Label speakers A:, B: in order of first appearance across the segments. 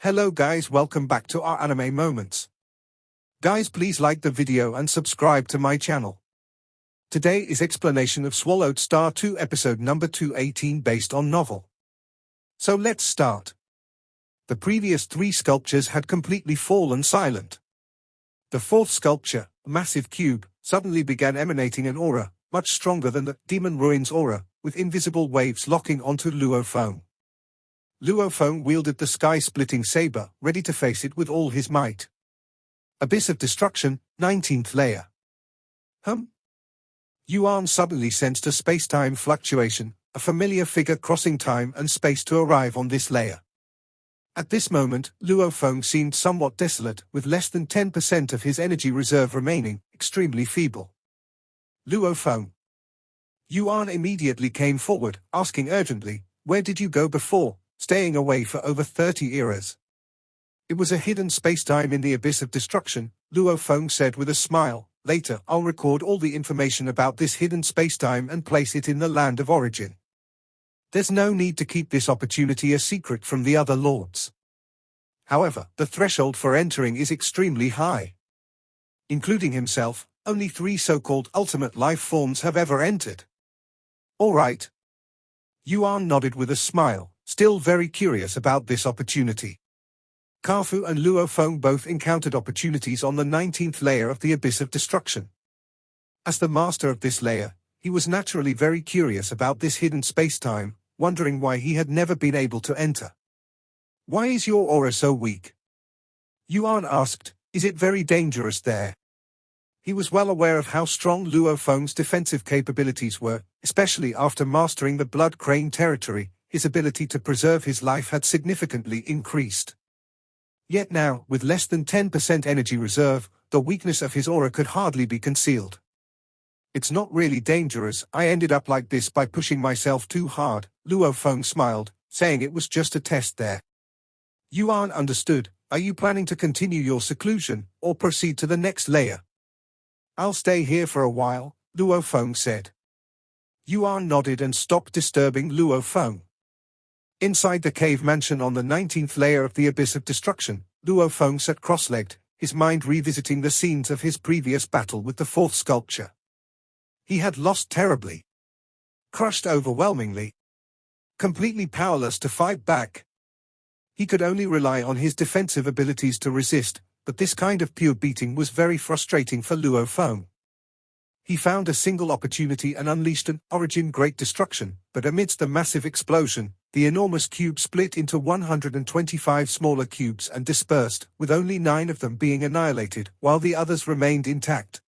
A: Hello guys, welcome back to our anime moments. Guys, please like the video and subscribe to my channel. Today is explanation of Swallowed Star 2 episode number 218 based on novel. So let's start. The previous three sculptures had completely fallen silent. The fourth sculpture, a massive cube, suddenly began emanating an aura, much stronger than the Demon Ruins aura, with invisible waves locking onto Luo Feng. Luo Feng wielded the sky-splitting saber, ready to face it with all his might. Abyss of Destruction, 19th layer. Yuan suddenly sensed a space-time fluctuation, a familiar figure crossing time and space to arrive on this layer. At this moment, Luo Feng seemed somewhat desolate, with less than 10% of his energy reserve remaining, extremely feeble. Luo Feng. Yuan immediately came forward, asking urgently, "Where did you go before, staying away for over 30 eras?" "It was a hidden space-time in the Abyss of Destruction," Luo Feng said with a smile. "Later, I'll record all the information about this hidden space-time and place it in the land of origin. There's no need to keep this opportunity a secret from the other lords. However, the threshold for entering is extremely high. Including himself, only 3 so-called ultimate life forms have ever entered." "All right." Yuan nodded with a smile, still very curious about this opportunity. Kafu and Luo Feng both encountered opportunities on the 19th layer of the Abyss of Destruction. As the master of this layer, he was naturally very curious about this hidden space-time, wondering why he had never been able to enter. "Why is your aura so weak?" Yuan asked. "Is it very dangerous there?" He was well aware of how strong Luo Feng's defensive capabilities were, especially after mastering the Blood Crane territory. His ability to preserve his life had significantly increased. Yet now, with less than 10% energy reserve, the weakness of his aura could hardly be concealed. "It's not really dangerous, I ended up like this by pushing myself too hard," Luo Feng smiled, saying it was just a test there. Yuan understood. "Are you planning to continue your seclusion, or proceed to the next layer?" "I'll stay here for a while," Luo Feng said. Yuan nodded and stopped disturbing Luo Feng. Inside the cave mansion on the 19th layer of the Abyss of Destruction, Luo Feng sat cross-legged, his mind revisiting the scenes of his previous battle with the fourth sculpture. He had lost terribly. Crushed overwhelmingly. Completely powerless to fight back. He could only rely on his defensive abilities to resist, but this kind of pure beating was very frustrating for Luo Feng. He found a single opportunity and unleashed an origin great destruction, but amidst the massive explosion, the enormous cube split into 125 smaller cubes and dispersed, with only 9 of them being annihilated, while the others remained intact.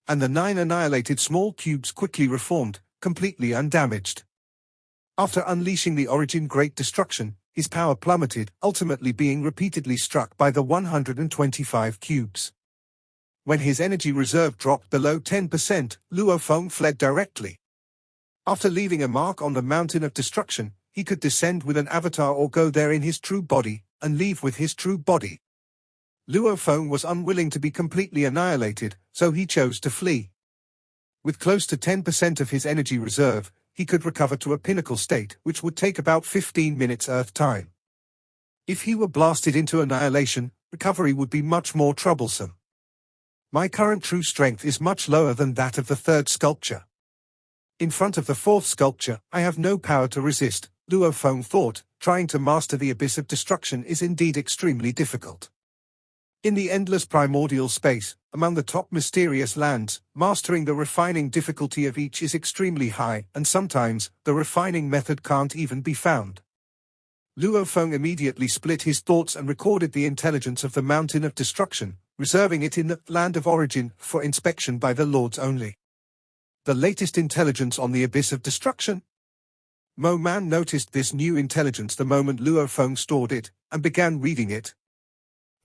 A: And the 9 annihilated small cubes quickly reformed, completely undamaged. After unleashing the origin great destruction, his power plummeted, ultimately being repeatedly struck by the 125 cubes. When his energy reserve dropped below 10%, Luo Feng fled directly. After leaving a mark on the Mountain of Destruction, he could descend with an avatar or go there in his true body, and leave with his true body. Luo Feng was unwilling to be completely annihilated, so he chose to flee. With close to 10% of his energy reserve, he could recover to a pinnacle state, which would take about 15 minutes Earth time. If he were blasted into annihilation, recovery would be much more troublesome. "My current true strength is much lower than that of the third sculpture. In front of the fourth sculpture, I have no power to resist," Luo Feng thought. Trying to master the Abyss of Destruction is indeed extremely difficult. In the endless primordial space, among the top mysterious lands, mastering the refining difficulty of each is extremely high, and sometimes, the refining method can't even be found. Luo Feng immediately split his thoughts and recorded the intelligence of the Mountain of Destruction, reserving it in the land of origin for inspection by the lords only. The latest intelligence on the Abyss of Destruction? Mo Man noticed this new intelligence the moment Luo Feng stored it, and began reading it.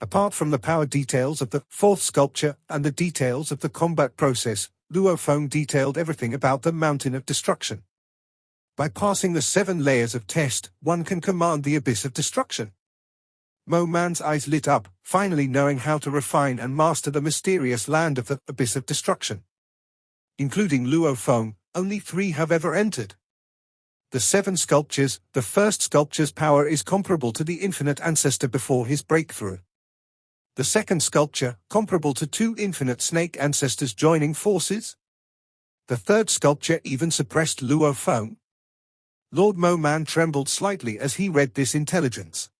A: Apart from the power details of the fourth sculpture and the details of the combat process, Luo Feng detailed everything about the Mountain of Destruction. By passing the 7 layers of test, one can command the Abyss of Destruction. Mo Man's eyes lit up, finally knowing how to refine and master the mysterious land of the Abyss of Destruction. Including Luo Feng, only 3 have ever entered. The 7 sculptures. The first sculpture's power is comparable to the infinite ancestor before his breakthrough. The second sculpture, comparable to 2 infinite snake ancestors joining forces. The third sculpture even suppressed Luo Feng. Lord Mo Man trembled slightly as he read this intelligence.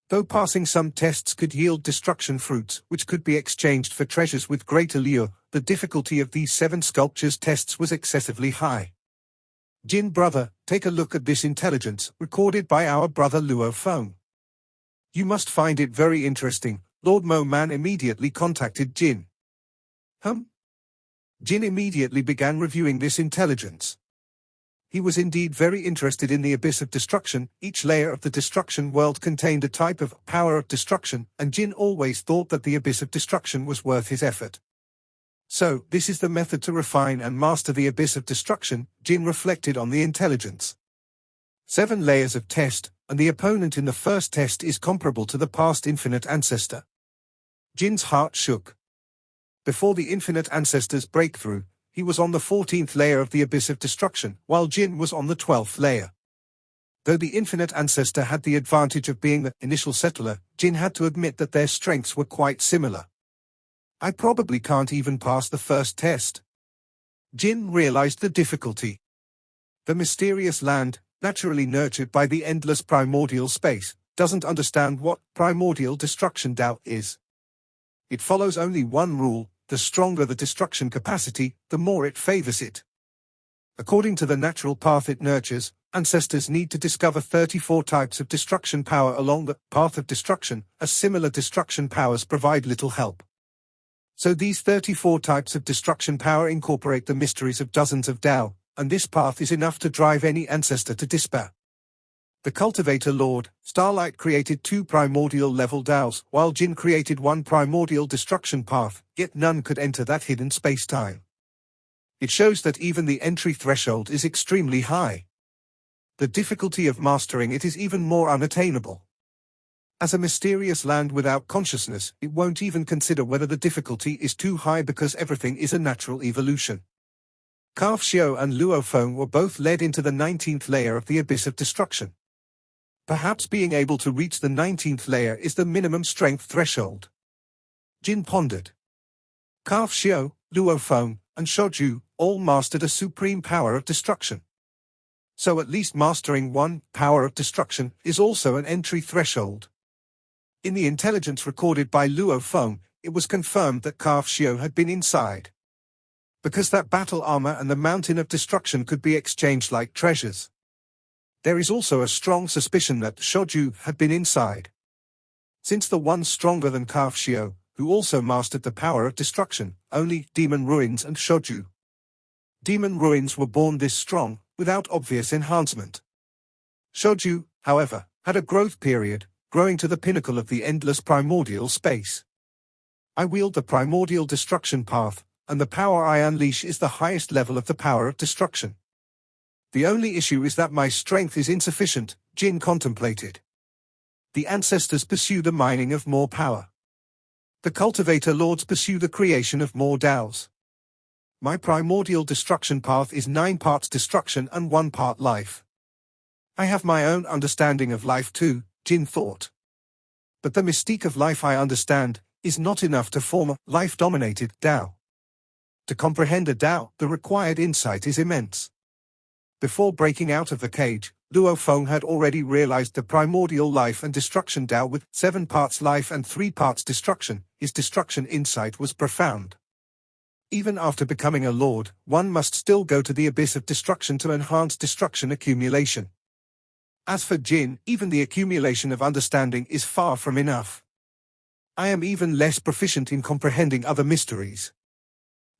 A: Though passing some tests could yield destruction fruits, which could be exchanged for treasures with greater lure, the difficulty of these 7 sculptures tests was excessively high. Jin brother, take a look at this intelligence, recorded by our brother Luo Feng. You must find it very interesting. Lord Mo Man immediately contacted Jin. Jin immediately began reviewing this intelligence. He was indeed very interested in the abyss of destruction. Each layer of the destruction world contained a type of power of destruction, and Jin always thought that the abyss of destruction was worth his effort. So, this is the method to refine and master the abyss of destruction. Jin reflected on the intelligence. 7 layers of test, and the opponent in the first test is comparable to the past infinite ancestor. Jin's heart shook. Before the infinite ancestor's breakthrough, he was on the 14th layer of the abyss of destruction, while Jin was on the 12th layer. Though the infinite ancestor had the advantage of being the initial settler, Jin had to admit that their strengths were quite similar. I probably can't even pass the first test. Jin realized the difficulty. The mysterious land, naturally nurtured by the endless primordial space, doesn't understand what primordial destruction Tao is. It follows only one rule: the stronger the destruction capacity, the more it favors it. According to the natural path it nurtures, ancestors need to discover 34 types of destruction power along the path of destruction, as similar destruction powers provide little help. So these 34 types of destruction power incorporate the mysteries of dozens of Tao, and this path is enough to drive any ancestor to despair. The cultivator Lord, Starlight, created 2 primordial level Taos, while Jin created 1 primordial destruction path, yet none could enter that hidden space-time. It shows that even the entry threshold is extremely high. The difficulty of mastering it is even more unattainable. As a mysterious land without consciousness, it won't even consider whether the difficulty is too high because everything is a natural evolution. Calf Xiao and Luo Feng were both led into the 19th layer of the abyss of destruction. Perhaps being able to reach the 19th layer is the minimum strength threshold. Jin pondered. Calf Xiao, Luo Feng, and Shoju all mastered a supreme power of destruction. So at least mastering 1 power of destruction is also an entry threshold. In the intelligence recorded by Luo Feng, it was confirmed that Calf Xiao had been inside. Because that battle armor and the mountain of destruction could be exchanged like treasures. There is also a strong suspicion that Shoju had been inside. Since the one stronger than Calf Xiao, who also mastered the power of destruction, only Demon Ruins and Shoju. Demon Ruins were born this strong, without obvious enhancement. Shoju, however, had a growth period, growing to the pinnacle of the endless primordial space. I wield the primordial destruction path, and the power I unleash is the highest level of the power of destruction. The only issue is that my strength is insufficient, Jin contemplated. The ancestors pursue the mining of more power. The cultivator lords pursue the creation of more Taos. My primordial destruction path is 9 parts destruction and 1 part life. I have my own understanding of life too, Jin thought. But the mystique of life I understand is not enough to form a life-dominated Tao. To comprehend a Tao, the required insight is immense. Before breaking out of the cage, Luo Feng had already realized the primordial life and destruction Tao with 7 parts life and 3 parts destruction. His destruction insight was profound. Even after becoming a lord, one must still go to the abyss of destruction to enhance destruction accumulation. As for Jin, even the accumulation of understanding is far from enough. I am even less proficient in comprehending other mysteries.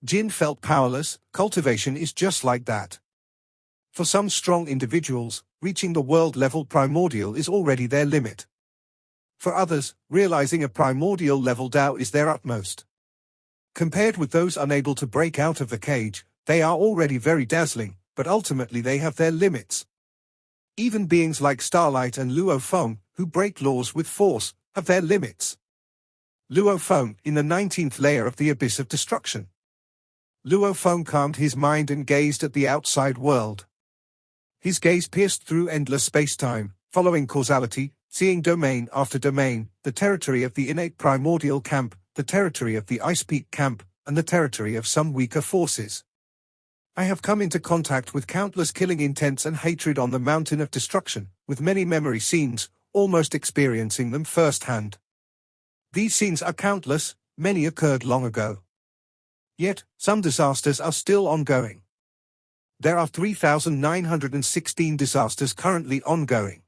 A: Jin felt powerless. Cultivation is just like that. For some strong individuals, reaching the world-level primordial is already their limit. For others, realizing a primordial level Tao is their utmost. Compared with those unable to break out of the cage, they are already very dazzling, but ultimately they have their limits. Even beings like Starlight and Luo Feng, who break laws with force, have their limits. Luo Feng, in the 19th layer of the abyss of destruction. Luo Feng calmed his mind and gazed at the outside world. His gaze pierced through endless space-time, following causality, seeing domain after domain, the territory of the innate primordial camp, the territory of the ice peak camp, and the territory of some weaker forces. I have come into contact with countless killing intents and hatred on the mountain of destruction, with many memory scenes, almost experiencing them firsthand. These scenes are countless, many occurred long ago. Yet, some disasters are still ongoing. There are 3,916 disasters currently ongoing.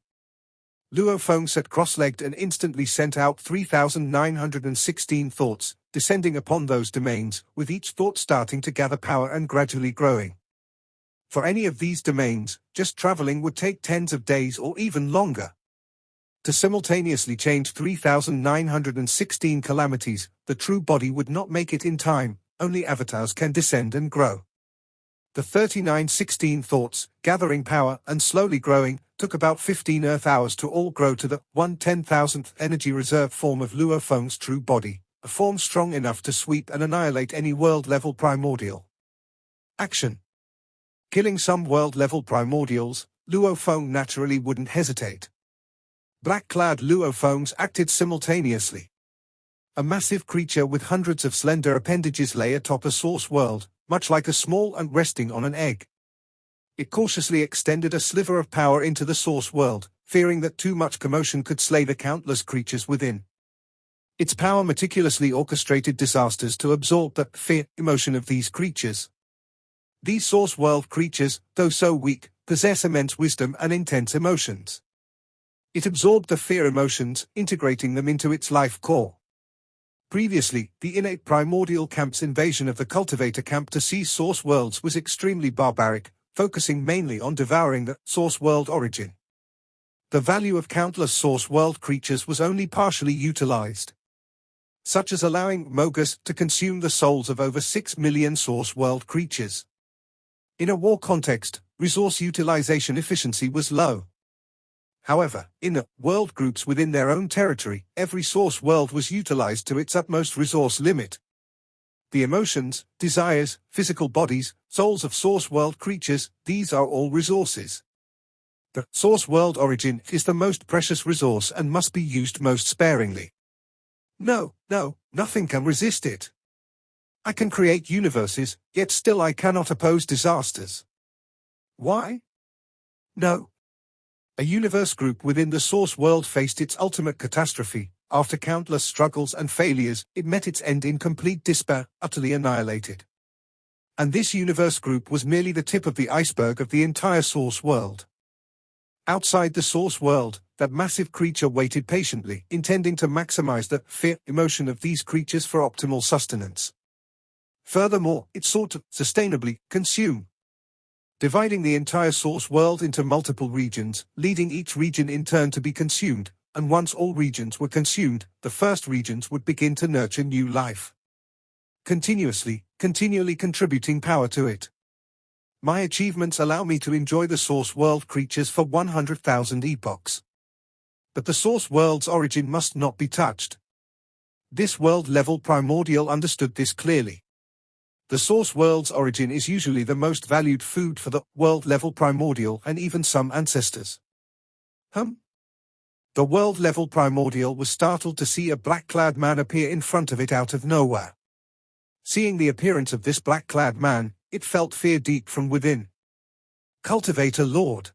A: Luo Feng sat cross-legged and instantly sent out 3,916 thoughts, descending upon those domains, with each thought starting to gather power and gradually growing. For any of these domains, just traveling would take tens of days or even longer. To simultaneously change 3,916 calamities, the true body would not make it in time, only avatars can descend and grow. The 3916 thoughts, gathering power and slowly growing, took about 15 Earth hours to all grow to the 1/10,000th energy reserve form of Luo Feng's true body, a form strong enough to sweep and annihilate any world-level primordial. Action. Killing some world-level primordials, Luo Feng naturally wouldn't hesitate. Black-clad Luo Fengs acted simultaneously. A massive creature with hundreds of slender appendages lay atop a source world, much like a small ant resting on an egg. It cautiously extended a sliver of power into the source world, fearing that too much commotion could slay the countless creatures within. Its power meticulously orchestrated disasters to absorb the fear emotion of these creatures. These source world creatures, though so weak, possess immense wisdom and intense emotions. It absorbed the fear emotions, integrating them into its life core. Previously, the innate primordial camp's invasion of the cultivator camp to seize source worlds was extremely barbaric, focusing mainly on devouring the source world origin. The value of countless source world creatures was only partially utilized, such as allowing Mogus to consume the souls of over 6 million source world creatures. In a war context, resource utilization efficiency was low. However, in the world groups within their own territory, every source world was utilized to its utmost resource limit. The emotions, desires, physical bodies, souls of source world creatures, these are all resources. The source world origin is the most precious resource and must be used most sparingly. No, nothing can resist it. I can create universes, yet still I cannot oppose disasters. Why? No. A universe group within the source world faced its ultimate catastrophe. After countless struggles and failures, it met its end in complete despair, utterly annihilated. And this universe group was merely the tip of the iceberg of the entire source world. Outside the source world, that massive creature waited patiently, intending to maximize the fear emotion of these creatures for optimal sustenance. Furthermore, it sought to sustainably consume, dividing the entire source world into multiple regions, leading each region in turn to be consumed, and once all regions were consumed, the first regions would begin to nurture new life, continually contributing power to it. My achievements allow me to enjoy the source world creatures for 100,000 epochs. But the source world's origin must not be touched. This world-level primordial understood this clearly. The source world's origin is usually the most valued food for the world-level primordial and even some ancestors. The world-level primordial was startled to see a black-clad man appear in front of it out of nowhere. Seeing the appearance of this black-clad man, it felt fear deep from within. Cultivator Lord.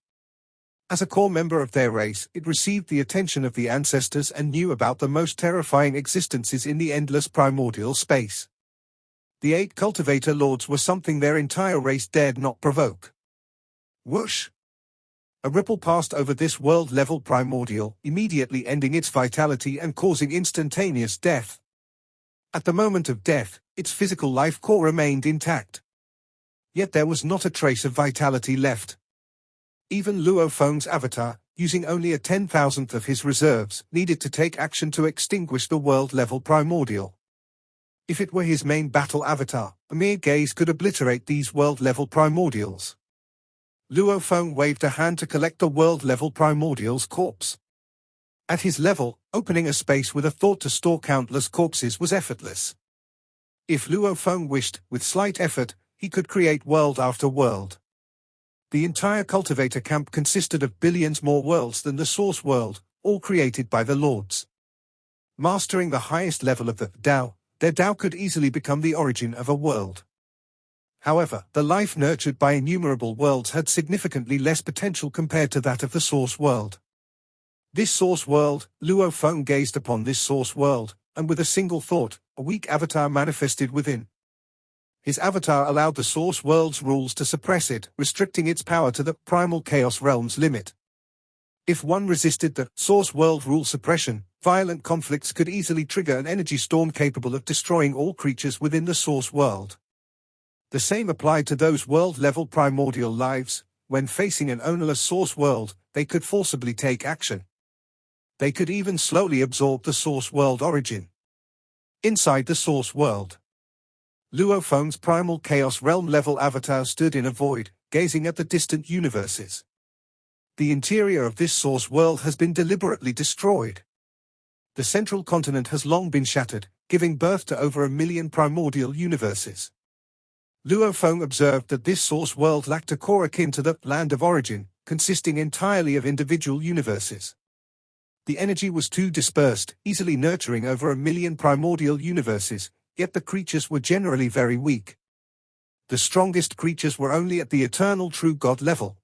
A: As a core member of their race, it received the attention of the ancestors and knew about the most terrifying existences in the endless primordial space. The 8 cultivator lords were something their entire race dared not provoke. Whoosh! A ripple passed over this world-level primordial, immediately ending its vitality and causing instantaneous death. At the moment of death, its physical life core remained intact. Yet there was not a trace of vitality left. Even Luo Feng's avatar, using only a 10,000th of his reserves, needed to take action to extinguish the world-level primordial. If it were his main battle avatar, a mere gaze could obliterate these world-level primordials. Luo Feng waved a hand to collect the world-level primordial's corpse. At his level, opening a space with a thought to store countless corpses was effortless. If Luo Feng wished, with slight effort, he could create world after world. The entire cultivator camp consisted of billions more worlds than the source world, all created by the Lords. Mastering the highest level of the Tao, their Tao could easily become the origin of a world. However, the life nurtured by innumerable worlds had significantly less potential compared to that of the source world. This source world, Luo Feng gazed upon this source world, and with a single thought, a weak avatar manifested within. His avatar allowed the source world's rules to suppress it, restricting its power to the primal chaos realm's limit. If one resisted the source world rule suppression, violent conflicts could easily trigger an energy storm capable of destroying all creatures within the source world. The same applied to those world-level primordial lives. When facing an ownerless source world, they could forcibly take action. They could even slowly absorb the source world origin. Inside the source world, Luo Feng's primal chaos realm-level avatar stood in a void, gazing at the distant universes. The interior of this source world has been deliberately destroyed. The central continent has long been shattered, giving birth to over 1 million primordial universes. Luo Feng observed that this source world lacked a core akin to the land of origin, consisting entirely of individual universes. The energy was too dispersed, easily nurturing over 1 million primordial universes, yet the creatures were generally very weak. The strongest creatures were only at the eternal true God level.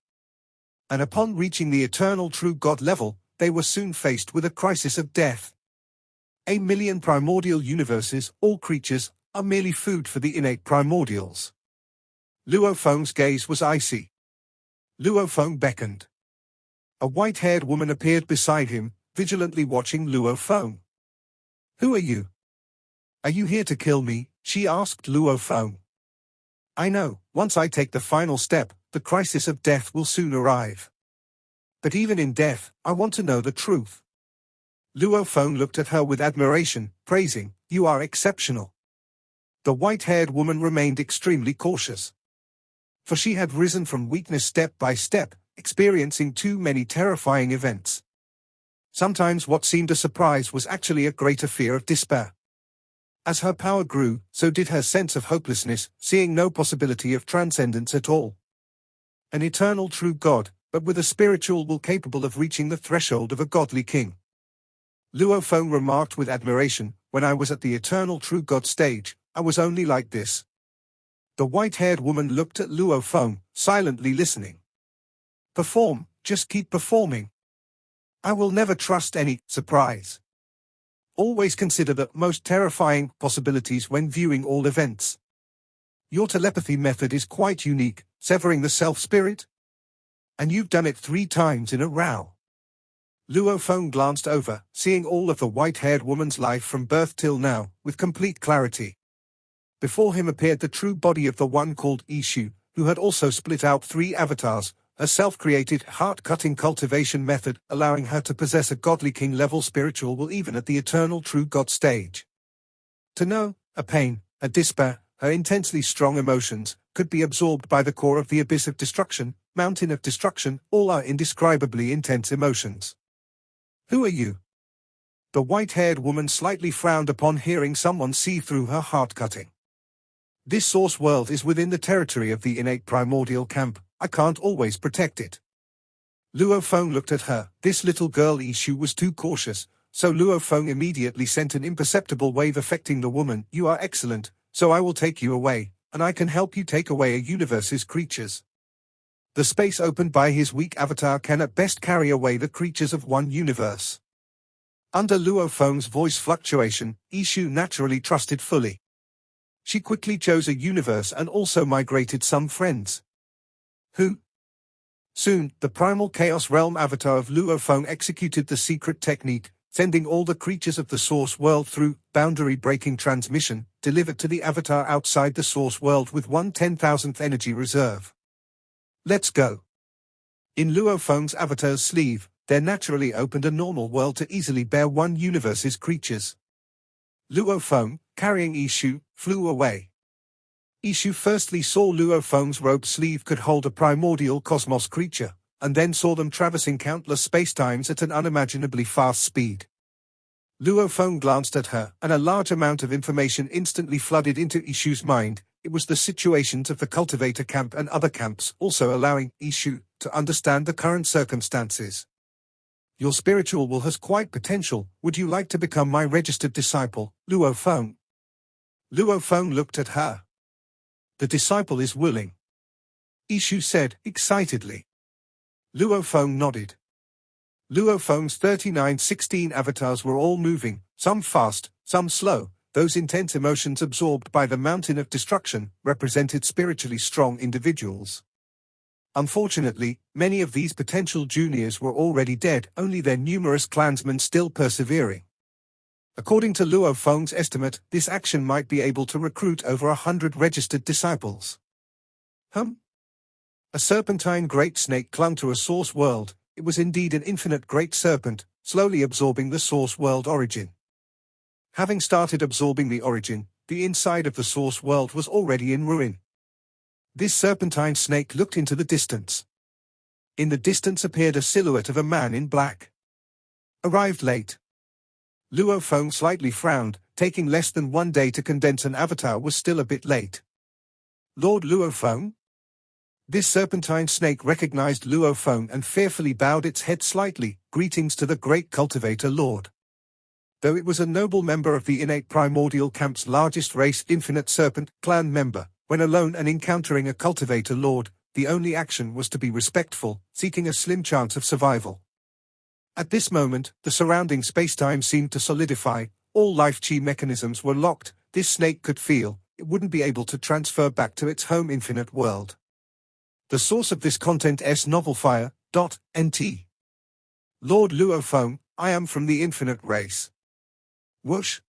A: And upon reaching the eternal true God level, they were soon faced with a crisis of death. 1 million primordial universes, all creatures, are merely food for the innate primordials. Luo Feng's gaze was icy. Luo Feng beckoned. A white-haired woman appeared beside him, vigilantly watching Luo Feng. "Who are you? Are you here to kill me?" she asked Luo Feng. "I know, once I take the final step, the crisis of death will soon arrive. But even in death, I want to know the truth." Luo Feng looked at her with admiration, praising, "You are exceptional." The white-haired woman remained extremely cautious. For she had risen from weakness step by step, experiencing too many terrifying events. Sometimes what seemed a surprise was actually a greater fear of despair. As her power grew, so did her sense of hopelessness, seeing no possibility of transcendence at all. An eternal true God, but with a spiritual will capable of reaching the threshold of a godly king. Luo Feng remarked with admiration, "When I was at the eternal true God stage, I was only like this." The white-haired woman looked at Luo Feng, silently listening. "Perform, just keep performing. I will never trust any surprise. Always consider the most terrifying possibilities when viewing all events. Your telepathy method is quite unique, severing the self-spirit. And you've done it 3 times in a row." Luo Feng glanced over, seeing all of the white-haired woman's life from birth till now, with complete clarity. Before him appeared the true body of the one called Ishu, who had also split out 3 avatars, a self-created, heart-cutting cultivation method, allowing her to possess a godly king-level spiritual will even at the eternal true God stage. To know, a pain, a despair, her intensely strong emotions, could be absorbed by the core of the abyss of destruction, mountain of destruction, all are indescribably intense emotions. "Who are you?" The white-haired woman slightly frowned upon hearing someone see through her heart-cutting. "This source world is within the territory of the innate primordial camp. I can't always protect it." Luo Feng looked at her. This little girl Ishu was too cautious, so Luo Feng immediately sent an imperceptible wave affecting the woman. "You are excellent, so I will take you away, and I can help you take away a universe's creatures." The space opened by his weak avatar can at best carry away the creatures of one universe. Under Luo Feng's voice fluctuation, Ishu naturally trusted fully. She quickly chose a universe and also migrated some friends. Who? Soon, the primal chaos realm avatar of Luo Feng executed the secret technique, sending all the creatures of the source world through boundary-breaking transmission, delivered to the avatar outside the source world with 1/10,000th energy reserve. "Let's go." In Luo Feng's avatar's sleeve, there naturally opened a normal world to easily bear one universe's creatures. Luo Feng, carrying Ishu, flew away. Ishu firstly saw Luo Feng's robe sleeve could hold a primordial cosmos creature, and then saw them traversing countless spacetimes at an unimaginably fast speed. Luo Feng glanced at her, and a large amount of information instantly flooded into Ishu's mind, It was the situations of the cultivator camp and other camps also allowing Ishu to understand the current circumstances. Your spiritual will has quite potential. Would you like to become my registered disciple, Luo Feng? Luo Feng looked at her. The disciple is willing, Ishu said excitedly. Luo Feng nodded. Luo Feng's 3916 avatars were all moving, some fast, some slow. Those intense emotions absorbed by the mountain of destruction represented spiritually strong individuals. Unfortunately, many of these potential juniors were already dead, only their numerous clansmen still persevering. According to Luo Feng's estimate, this action might be able to recruit over 100 registered disciples. A serpentine great snake clung to a source world. It was indeed an infinite great serpent, slowly absorbing the source world origin. Having started absorbing the origin, the inside of the source world was already in ruin. This serpentine snake looked into the distance. In the distance appeared a silhouette of a man in black. Arrived late. Luo Feng slightly frowned, taking less than 1 day to condense an avatar was still a bit late. Lord Luo Feng? This serpentine snake recognized Luo Feng and fearfully bowed its head slightly. Greetings to the great cultivator lord. Though it was a noble member of the innate primordial camp's largest race, Infinite Serpent clan member, when alone and encountering a cultivator lord, the only action was to be respectful, seeking a slim chance of survival. At this moment, the surrounding spacetime seemed to solidify. All life chi mechanisms were locked. This snake could feel it wouldn't be able to transfer back to its home infinite world. The source of this content is novelfire.nt. Lord Luo Feng, I am from the infinite race. Whoosh!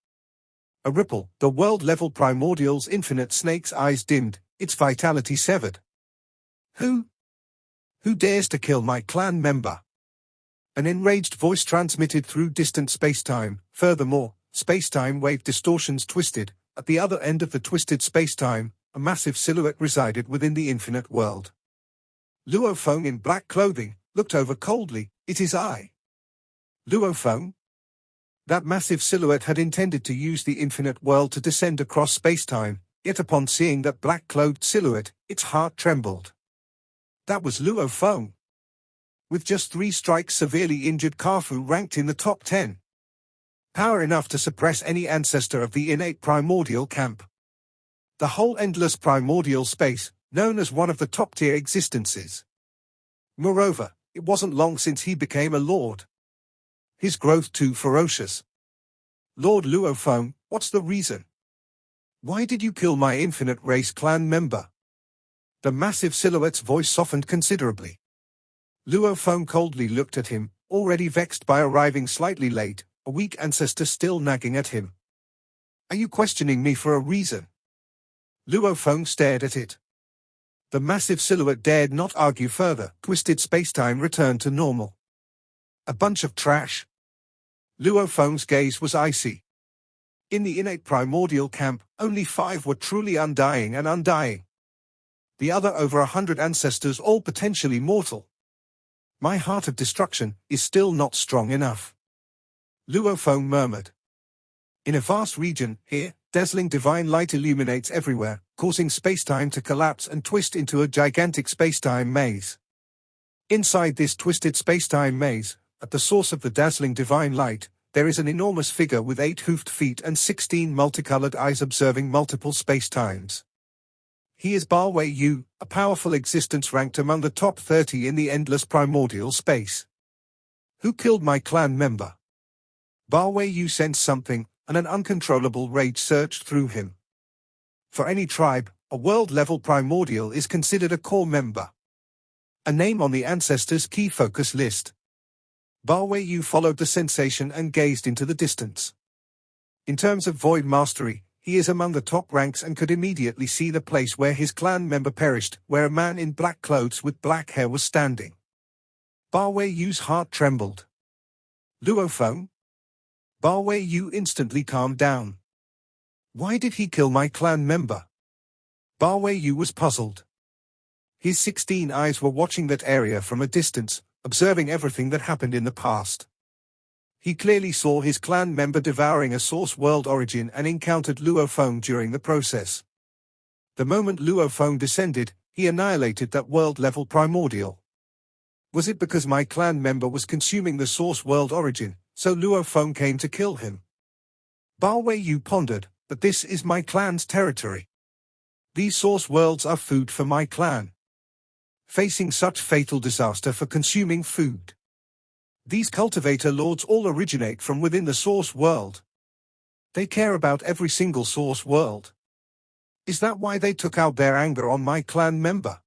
A: A ripple, the world-level primordial's infinite snake's eyes dimmed, its vitality severed. Who dares to kill my clan member? An enraged voice transmitted through distant spacetime. Furthermore, spacetime wave distortions twisted. At the other end of the twisted spacetime, a massive silhouette resided within the infinite world. Luo Feng in black clothing looked over coldly. It is I. Luo Feng? That massive silhouette had intended to use the infinite world to descend across spacetime, yet upon seeing that black-clothed silhouette, its heart trembled. That was Luo Feng. With just 3 strikes severely injured Carfu ranked in the top 10. Power enough to suppress any ancestor of the innate primordial camp. The whole endless primordial space, known as one of the top-tier existences. Moreover, it wasn't long since he became a lord. His growth too ferocious. Lord Luo Feng, what's the reason? Why did you kill my infinite race clan member? The massive silhouette's voice softened considerably. Luo Feng coldly looked at him, already vexed by arriving slightly late, a weak ancestor still nagging at him. Are you questioning me for a reason? Luo Feng stared at it. The massive silhouette dared not argue further. Twisted spacetime returned to normal. A bunch of trash. Luo Feng's gaze was icy. In the innate primordial camp, only 5 were truly undying and undying. The other over 100 ancestors all potentially mortal. My heart of destruction is still not strong enough. Luo Feng murmured. In a vast region, here, dazzling divine light illuminates everywhere, causing spacetime to collapse and twist into a gigantic spacetime maze. Inside this twisted spacetime maze, at the source of the dazzling divine light, there is an enormous figure with 8 hoofed feet and 16 multicolored eyes observing multiple spacetimes. He is Ba Wei Yu, a powerful existence ranked among the top 30 in the endless primordial space. Who killed my clan member? Ba Wei Yu sensed something, and an uncontrollable rage surged through him. For any tribe, a world-level primordial is considered a core member. A name on the ancestors' key focus list. Ba Wei Yu followed the sensation and gazed into the distance. In terms of void mastery, he is among the top ranks and could immediately see the place where his clan member perished, where a man in black clothes with black hair was standing. Ba Wei Yu's heart trembled. Luo Feng? Ba Wei Yu instantly calmed down. Why did he kill my clan member? Ba Wei Yu was puzzled. His 16 eyes were watching that area from a distance, observing everything that happened in the past. He clearly saw his clan member devouring a source world origin and encountered Luo Feng during the process. The moment Luophone descended, he annihilated that world-level primordial. Was it because my clan member was consuming the source world origin, so Luophone came to kill him? Ba Weiyu pondered, but this is my clan's territory. These source worlds are food for my clan. Facing such fatal disaster for consuming food. These cultivator lords all originate from within the source world. They care about every single source world. Is that why they took out their anger on my clan member?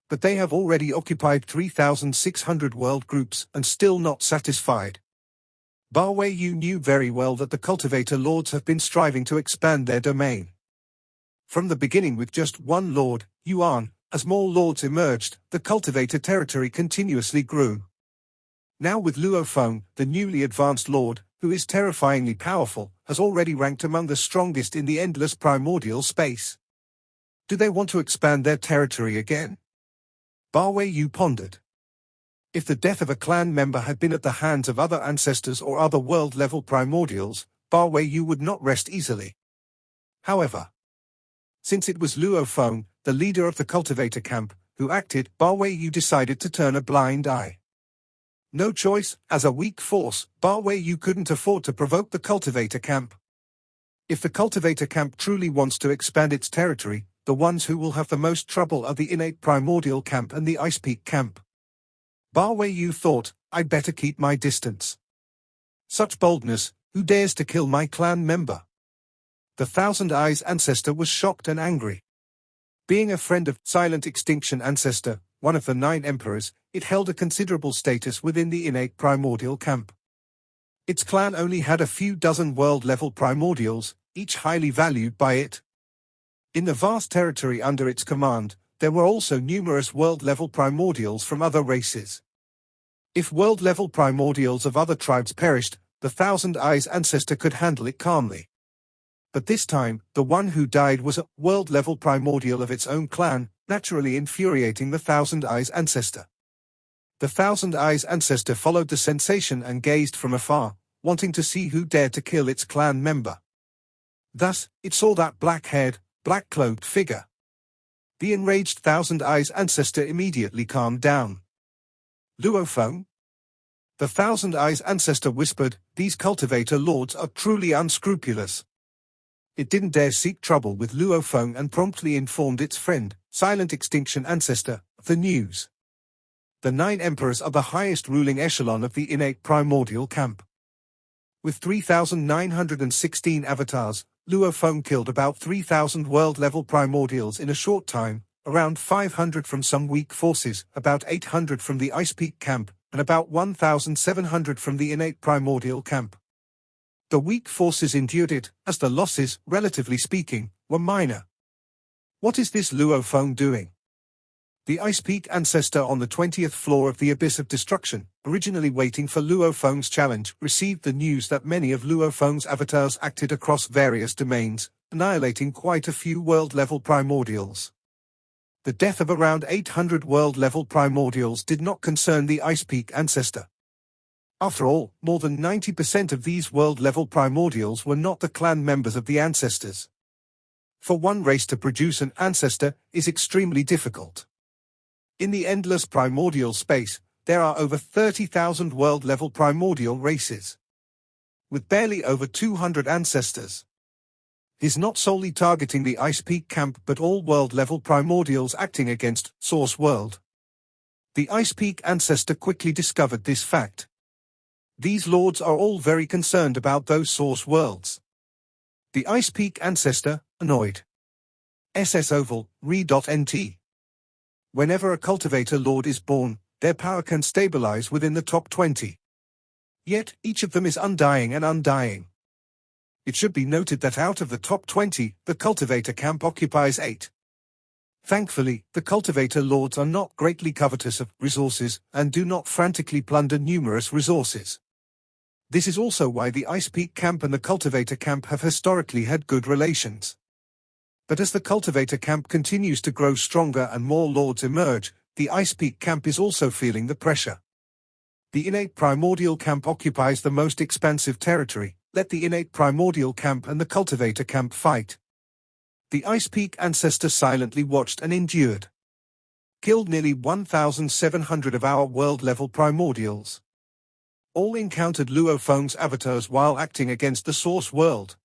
A: But they have already occupied 3,600 world groups and still not satisfied. Ba Weiyu knew very well that the cultivator lords have been striving to expand their domain. From the beginning with just one lord, Yuan, as more lords emerged, the cultivator territory continuously grew. Now with Luophone, the newly advanced lord, who is terrifyingly powerful, has already ranked among the strongest in the endless primordial space. Do they want to expand their territory again? Ba Weiyu pondered. If the death of a clan member had been at the hands of other ancestors or other world-level primordials, Ba Weiyu would not rest easily. However, since it was Luophone, the leader of the cultivator camp, who acted, Ba Weiyu decided to turn a blind eye. No choice, as a weak force, Ba Weiyu couldn't afford to provoke the cultivator camp. If the cultivator camp truly wants to expand its territory, the ones who will have the most trouble are the innate primordial camp and the Ice Peak camp. Ba Weiyu thought, I'd better keep my distance. Such boldness, who dares to kill my clan member? The Thousand Eyes ancestor was shocked and angry. Being a friend of Silent Extinction ancestor, one of the 9 emperors, it held a considerable status within the innate primordial camp. Its clan only had a few dozen world-level primordials, each highly valued by it. In the vast territory under its command, there were also numerous world-level primordials from other races. If world-level primordials of other tribes perished, the Thousand Eyes ancestor could handle it calmly. But this time, the one who died was a world-level primordial of its own clan, naturally infuriating the Thousand Eyes ancestor. The Thousand Eyes ancestor followed the sensation and gazed from afar, wanting to see who dared to kill its clan member. Thus, it saw that black-haired, black-cloaked figure. The enraged Thousand Eyes ancestor immediately calmed down. Luophone? The Thousand Eyes ancestor whispered, these cultivator lords are truly unscrupulous. It didn't dare seek trouble with Luophone and promptly informed its friend, Silent Extinction ancestor, of the news. The 9 emperors are the highest ruling echelon of the innate primordial camp. With 3,916 avatars, Luophone killed about 3,000 world-level primordials in a short time, around 500 from some weak forces, about 800 from the Ice Peak camp, and about 1,700 from the innate primordial camp. The weak forces endured it, as the losses, relatively speaking, were minor. What is this Luophone doing? The Ice Peak ancestor on the 20th floor of the Abyss of Destruction, originally waiting for Luophone's challenge, received the news that many of Luophone's avatars acted across various domains, annihilating quite a few world-level primordials. The death of around 800 world-level primordials did not concern the Ice Peak ancestor. After all, more than 90% of these world-level primordials were not the clan members of the ancestors. For one race to produce an ancestor is extremely difficult. In the endless primordial space, there are over 30,000 world-level primordial races, with barely over 200 ancestors. He's not solely targeting the Ice Peak camp but all world-level primordials acting against Source World. The Ice Peak ancestor quickly discovered this fact. These lords are all very concerned about those source worlds. The Ice Peak ancestor, annoyed. SS Oval, re.nt. Whenever a cultivator lord is born, their power can stabilize within the top 20. Yet, each of them is undying and undying. It should be noted that out of the top 20, the cultivator camp occupies 8. Thankfully, the cultivator lords are not greatly covetous of resources and do not frantically plunder numerous resources. This is also why the Ice Peak camp and the cultivator camp have historically had good relations. But as the cultivator camp continues to grow stronger and more lords emerge, the Ice Peak camp is also feeling the pressure. The innate primordial camp occupies the most expansive territory. Let the innate primordial camp and the cultivator camp fight. The Ice Peak ancestor silently watched and endured. Killed nearly 1,700 of our world-level primordials. All encountered Luo Feng's avatars while acting against the source world.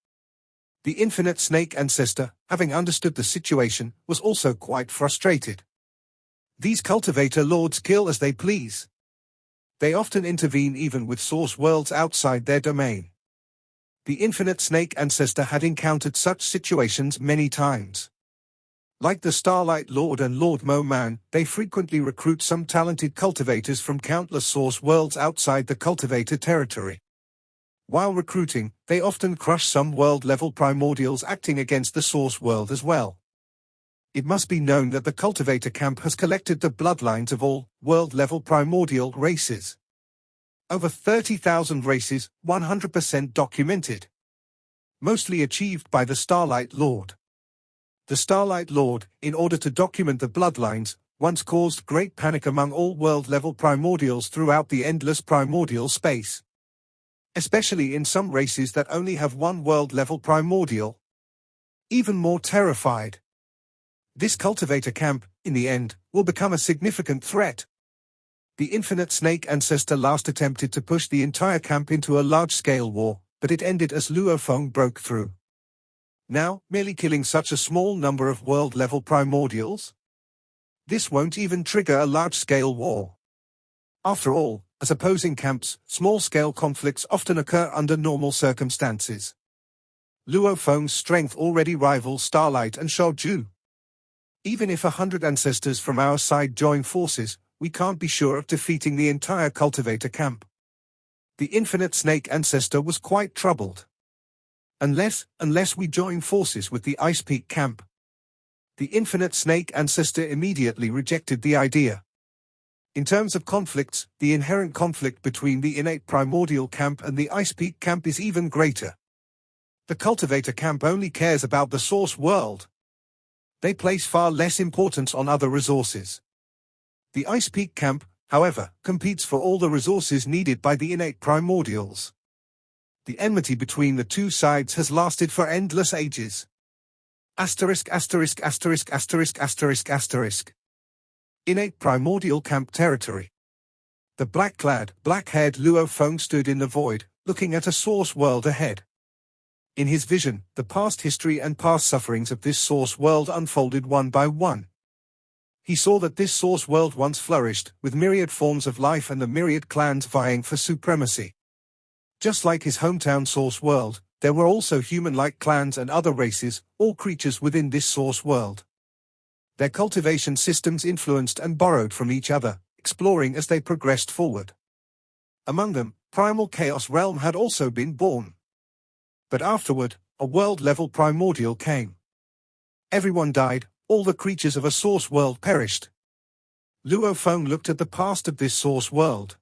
A: The infinite snake ancestor, having understood the situation, was also quite frustrated. These cultivator lords kill as they please. They often intervene even with source worlds outside their domain. The infinite snake ancestor had encountered such situations many times. Like the Starlight Lord and Lord Mo Man, they frequently recruit some talented cultivators from countless source worlds outside the cultivator territory. While recruiting, they often crush some world-level primordials acting against the source world as well. It must be known that the cultivator camp has collected the bloodlines of all world-level primordial races. Over 30,000 races, 100% documented. Mostly achieved by the Starlight Lord. The Starlight Lord, in order to document the bloodlines, once caused great panic among all world-level primordials throughout the endless primordial space. Especially in some races that only have one world-level primordial. Even more terrified. This cultivator camp, in the end, will become a significant threat. The infinite snake ancestor last attempted to push the entire camp into a large-scale war, but it ended as Luo Feng broke through. Now, merely killing such a small number of world-level primordials? This won't even trigger a large-scale war. After all, as opposing camps, small-scale conflicts often occur under normal circumstances. Luo Feng's strength already rivals Starlight and Shaoju. Even if 100 ancestors from our side join forces, we can't be sure of defeating the entire cultivator camp. The infinite snake ancestor was quite troubled. Unless we join forces with the Ice Peak camp. The infinite snake ancestor immediately rejected the idea. In terms of conflicts, the inherent conflict between the innate primordial camp and the Ice Peak camp is even greater. The cultivator camp only cares about the source world. They place far less importance on other resources. The Ice Peak camp, however, competes for all the resources needed by the innate primordials. The enmity between the two sides has lasted for endless ages. Asterisk. Innate primordial camp territory. The black-clad, black-haired Luo Feng stood in the void, looking at a source world ahead. In his vision, the past history and past sufferings of this source world unfolded one by one. He saw that this source world once flourished, with myriad forms of life and the myriad clans vying for supremacy. Just like his hometown source world, there were also human-like clans and other races, all creatures within this source world. Their cultivation systems influenced and borrowed from each other, exploring as they progressed forward. Among them, Primal Chaos Realm had also been born. But afterward, a world-level primordial came. Everyone died, all the creatures of a source world perished. Luo Feng looked at the past of this source world.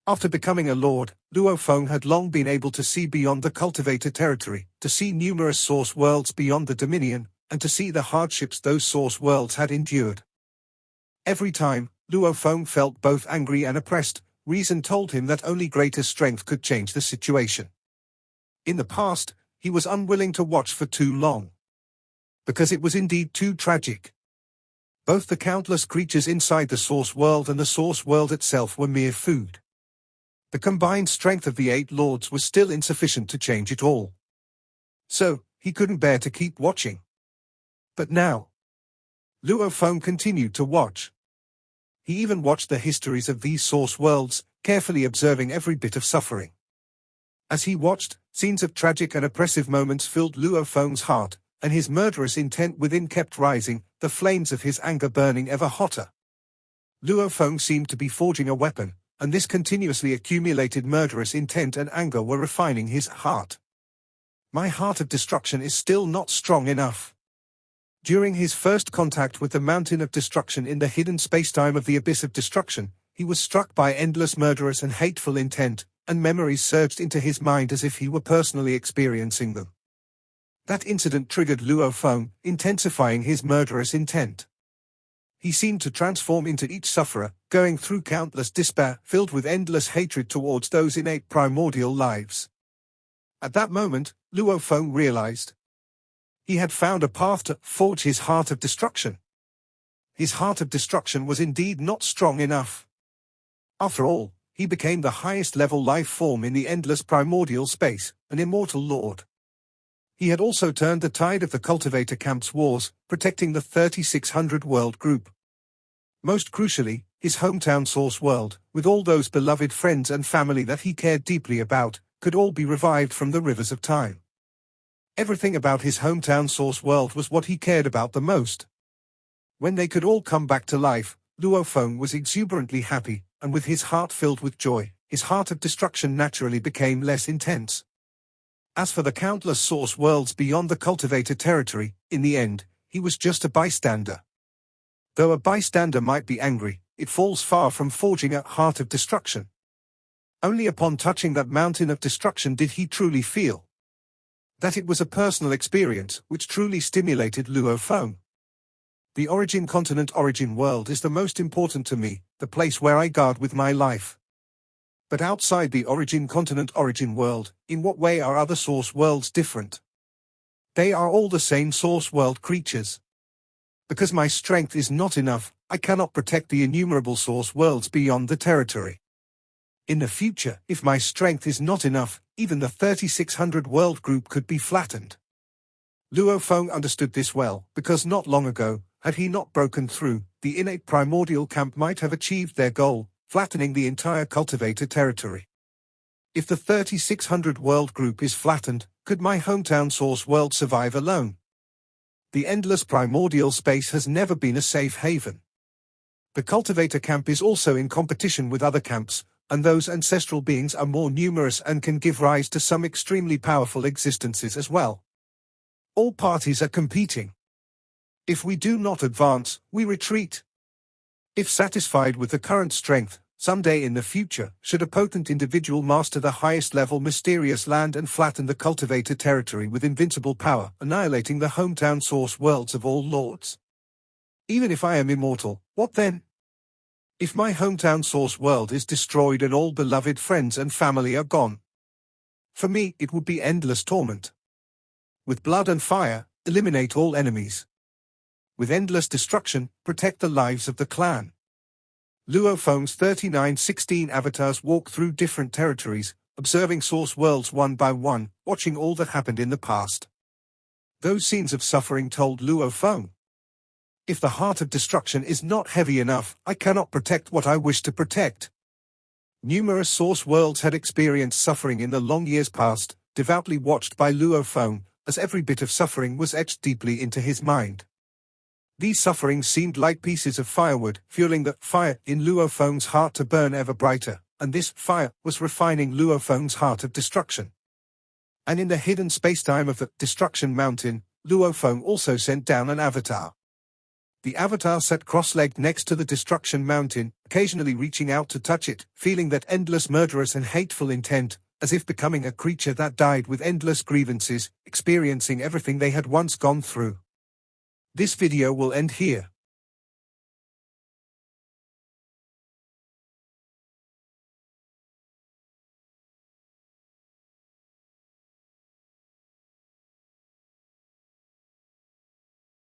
A: After becoming a lord, Luo Feng had long been able to see beyond the cultivator territory, to see numerous source worlds beyond the dominion, and to see the hardships those source worlds had endured. Every time, Luo Feng felt both angry and oppressed. Reason told him that only greater strength could change the situation. In the past, he was unwilling to watch for too long. Because it was indeed too tragic. Both the countless creatures inside the source world and the source world itself were mere food. The combined strength of the 8 lords was still insufficient to change it all. So, he couldn't bear to keep watching. But now, Luo Feng continued to watch. He even watched the histories of these source worlds, carefully observing every bit of suffering. As he watched, scenes of tragic and oppressive moments filled Luo Feng's heart, and his murderous intent within kept rising, the flames of his anger burning ever hotter. Luo Feng seemed to be forging a weapon, and this continuously accumulated murderous intent and anger were refining his heart. My heart of destruction is still not strong enough. During his first contact with the mountain of destruction in the hidden spacetime of the abyss of destruction, he was struck by endless murderous and hateful intent, and memories surged into his mind as if he were personally experiencing them. That incident triggered Luo Feng, intensifying his murderous intent. He seemed to transform into each sufferer, going through countless despair, filled with endless hatred towards those innate primordial lives. At that moment, Luo Feng realized. He had found a path to forge his heart of destruction. His heart of destruction was indeed not strong enough. After all, he became the highest-level life form in the endless primordial space, an immortal lord. He had also turned the tide of the cultivator camp's wars, protecting the 3600 world group. Most crucially, his hometown source world, with all those beloved friends and family that he cared deeply about, could all be revived from the rivers of time. Everything about his hometown source world was what he cared about the most. When they could all come back to life, Luo Feng was exuberantly happy, and with his heart filled with joy, his heart of destruction naturally became less intense. As for the countless source worlds beyond the cultivator territory, in the end, he was just a bystander. Though a bystander might be angry, it falls far from forging a heart of destruction. Only upon touching that mountain of destruction did he truly feel that it was a personal experience which truly stimulated Luo Feng. The origin continent origin world is the most important to me, the place where I guard with my life. But outside the origin continent origin world, in what way are other source worlds different? They are all the same source world creatures. Because my strength is not enough, I cannot protect the innumerable source worlds beyond the territory. In the future, if my strength is not enough, even the 3600 world group could be flattened. Luo Feng understood this well, because not long ago, had he not broken through, the innate primordial camp might have achieved their goal, flattening the entire cultivator territory. If the 3600 world group is flattened, could my hometown source world survive alone? The endless primordial space has never been a safe haven. The cultivator camp is also in competition with other camps, and those ancestral beings are more numerous and can give rise to some extremely powerful existences as well. All parties are competing. If we do not advance, we retreat. If satisfied with the current strength, someday in the future, should a potent individual master the highest level mysterious land and flatten the cultivator territory with invincible power, annihilating the hometown source worlds of all lords. Even if I am immortal, what then? If my hometown source world is destroyed and all beloved friends and family are gone, for me it would be endless torment. With blood and fire, eliminate all enemies. With endless destruction, protect the lives of the clan. Luo Feng's 3916 avatars walk through different territories, observing source worlds one by one, watching all that happened in the past. Those scenes of suffering told Luo Feng, if the heart of destruction is not heavy enough, I cannot protect what I wish to protect. Numerous source worlds had experienced suffering in the long years past, devoutly watched by Luo Feng, as every bit of suffering was etched deeply into his mind. These sufferings seemed like pieces of firewood, fueling the fire in Luo Feng's heart to burn ever brighter, and this fire was refining Luo Feng's heart of destruction. And in the hidden spacetime of the Destruction Mountain, Luo Feng also sent down an avatar. The avatar sat cross-legged next to the Destruction Mountain, occasionally reaching out to touch it, feeling that endless murderous and hateful intent, as if becoming a creature that died with endless grievances, experiencing everything they had once gone through. This video will end here.